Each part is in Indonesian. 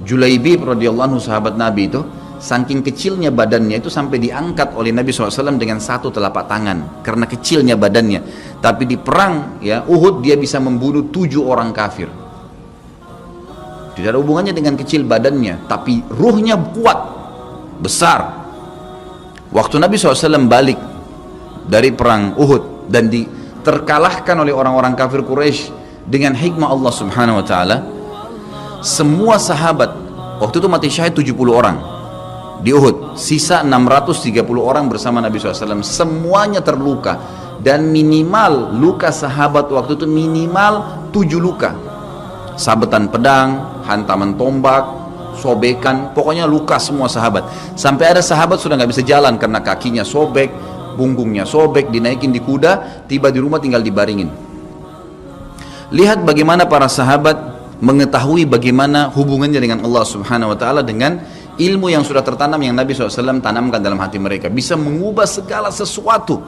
Julaibib radhiyallahu anhu, sahabat Nabi itu, saking kecilnya badannya itu sampai diangkat oleh Nabi SAW dengan satu telapak tangan karena kecilnya badannya. Tapi di perang ya Uhud dia bisa membunuh 7 orang kafir. Tidak ada hubungannya dengan kecil badannya, tapi ruhnya kuat, besar. Waktu Nabi SAW balik dari perang Uhud dan terkalahkan oleh orang-orang kafir Quraisy dengan hikmah Allah Subhanahu Wa Taala, semua sahabat waktu itu mati syahid 70 orang di Uhud, sisa 630 orang bersama Nabi SAW, semuanya terluka, dan minimal luka sahabat waktu itu minimal 7 luka, sabetan pedang, hantaman tombak, sobekan, pokoknya luka semua sahabat. Sampai ada sahabat sudah nggak bisa jalan karena kakinya sobek, punggungnya sobek, dinaikin di kuda, tiba di rumah tinggal dibaringin. Lihat bagaimana para sahabat mengetahui bagaimana hubungannya dengan Allah Subhanahu Wa Taala dengan ilmu yang sudah tertanam yang Nabi SAW tanamkan dalam hati mereka, bisa mengubah segala sesuatu.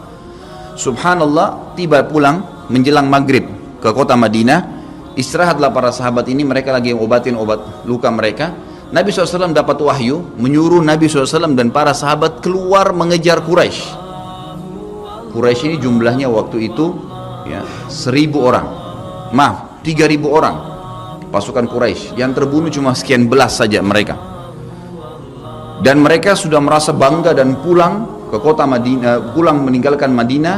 Subhanallah, tiba pulang menjelang maghrib ke kota Madinah, istirahatlah para sahabat ini, mereka lagi obatin obat luka mereka. Nabi SAW dapat wahyu menyuruh Nabi SAW dan para sahabat keluar mengejar Quraisy. Quraisy ini jumlahnya waktu itu ya 1.000 orang, maaf 3.000 orang pasukan Quraisy, yang terbunuh cuma sekian belas saja mereka. Dan mereka sudah merasa bangga dan pulang ke kota Madinah, pulang meninggalkan Madinah,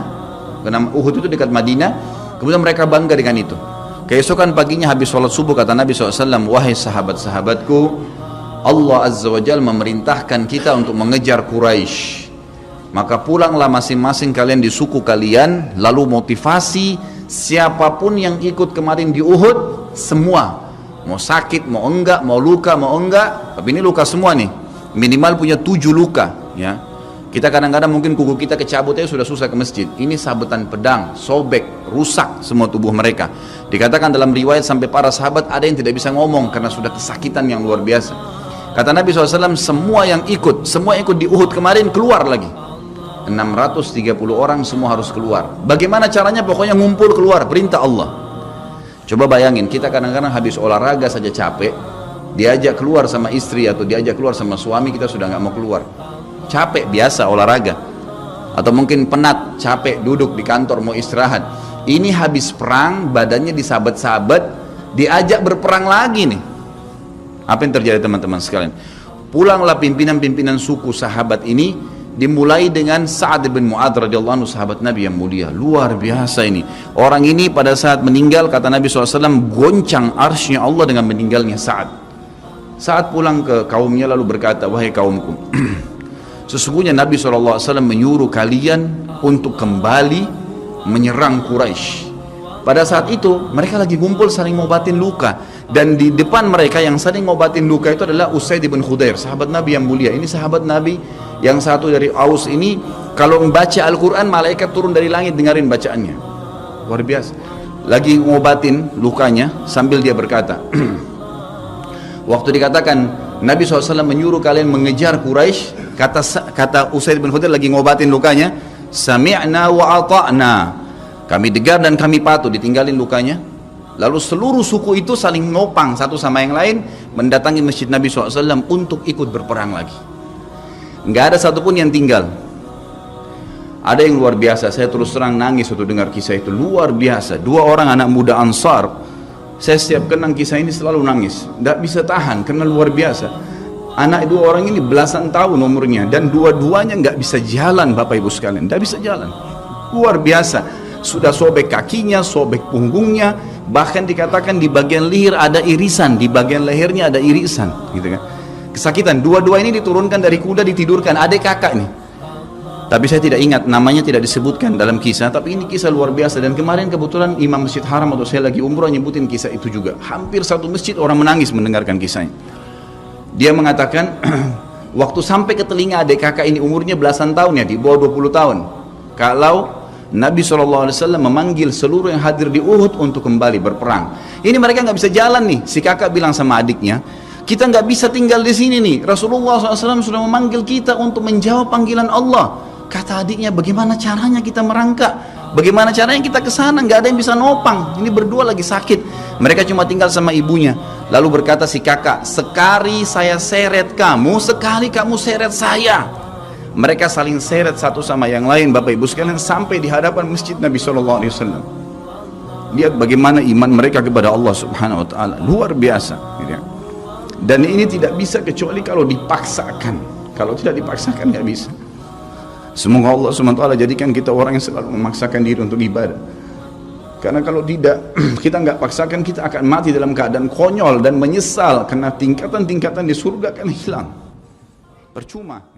karena Uhud itu dekat Madinah. Kemudian mereka bangga dengan itu. Keesokan paginya habis sholat subuh kata Nabi SAW, wahai sahabat-sahabatku, Allah Azza wa Jalla memerintahkan kita untuk mengejar Quraisy. Maka pulanglah masing-masing kalian di suku kalian, lalu motivasi siapapun yang ikut kemarin di Uhud, semua, mau sakit, mau enggak, mau luka, mau enggak, tapi ini luka semua nih, minimal punya 7 luka ya. Kita kadang-kadang mungkin kuku kita kecabut aja sudah susah ke masjid, ini sabetan pedang, sobek, rusak semua tubuh mereka. Dikatakan dalam riwayat sampai para sahabat ada yang tidak bisa ngomong karena sudah kesakitan yang luar biasa. Kata Nabi SAW, semua yang ikut di Uhud kemarin keluar lagi, 630 orang semua harus keluar. Bagaimana caranya? Pokoknya ngumpul keluar, perintah Allah. Coba bayangin, kita kadang-kadang habis olahraga saja capek, diajak keluar sama istri atau diajak keluar sama suami, kita sudah nggak mau keluar, capek biasa olahraga, atau mungkin penat, capek duduk di kantor mau istirahat. Ini habis perang, badannya disabet-sabet, diajak berperang lagi nih. Apa yang terjadi teman-teman sekalian? Pulanglah pimpinan-pimpinan suku sahabat ini, dimulai dengan Sa'ad bin Mu'adz radhiyallahu anhu, sahabat Nabi yang mulia, luar biasa ini. Orang ini pada saat meninggal, kata Nabi SAW, goncang arsy-Nya Allah dengan meninggalnya Sa'ad. Saat pulang ke kaumnya lalu berkata, wahai kaumku, sesungguhnya Nabi SAW menyuruh kalian untuk kembali menyerang Quraisy. Pada saat itu mereka lagi ngumpul saling ngobatin luka, dan di depan mereka yang saling ngobatin luka itu adalah Usaid bin Khudair, sahabat Nabi yang mulia. Ini sahabat Nabi yang satu dari Aus ini, kalau membaca Al-Quran malaikat turun dari langit dengerin bacaannya, luar biasa. Lagi ngobatin lukanya sambil dia berkata, waktu dikatakan Nabi SAW menyuruh kalian mengejar Quraisy, kata Usaid bin Khudair lagi ngobatin lukanya, sami'na wa ata'na, kami dengar dan kami patuh, ditinggalin lukanya. Lalu seluruh suku itu saling nopang satu sama yang lain, mendatangi masjid Nabi SAW untuk ikut berperang lagi. Nggak ada satupun yang tinggal. Ada yang luar biasa, saya terus terang nangis waktu dengar kisah itu, luar biasa. 2 orang anak muda Ansar, saya setiap kenang kisah ini selalu nangis, nggak bisa tahan karena luar biasa. Anak 2 orang ini belasan tahun umurnya, dan dua-duanya nggak bisa jalan, Bapak Ibu sekalian, nggak bisa jalan, luar biasa. Sudah sobek kakinya, sobek punggungnya, bahkan dikatakan di bagian leher ada irisan, di bagian lehernya ada irisan, gitu kan. Kesakitan. Dua-dua ini diturunkan dari kuda, ditidurkan, adik kakak nih. Tapi saya tidak ingat, namanya tidak disebutkan dalam kisah, tapi ini kisah luar biasa. Dan kemarin kebetulan Imam Masjid Haram atau saya lagi umrah nyebutin kisah itu juga. Hampir satu masjid orang menangis mendengarkan kisahnya. Dia mengatakan, waktu sampai ke telinga adik kakak ini umurnya belasan tahun ya, di bawah 20 tahun. Kalau Nabi SAW memanggil seluruh yang hadir di Uhud untuk kembali berperang. Ini mereka nggak bisa jalan nih. Si kakak bilang sama adiknya, kita nggak bisa tinggal di sini nih. Rasulullah SAW sudah memanggil kita untuk menjawab panggilan Allah. Kata adiknya, bagaimana caranya kita merangkak? Bagaimana caranya kita ke sana? Nggak ada yang bisa nopang. Ini berdua lagi sakit. Mereka cuma tinggal sama ibunya. Lalu berkata si kakak, sekali saya seret kamu, sekali kamu seret saya. Mereka saling seret satu sama yang lain, Bapak Ibu sekalian, sampai di hadapan masjid Nabi SAW. Lihat bagaimana iman mereka kepada Allah Subhanahu Wa Taala, luar biasa. Dan ini tidak bisa kecuali kalau dipaksakan. Kalau tidak dipaksakan nggak bisa. Semoga Allah SWT jadikan kita orang yang selalu memaksakan diri untuk ibadah. Karena kalau tidak, kita nggak paksakan, kita akan mati dalam keadaan konyol dan menyesal karena tingkatan-tingkatan di surga akan hilang. Percuma.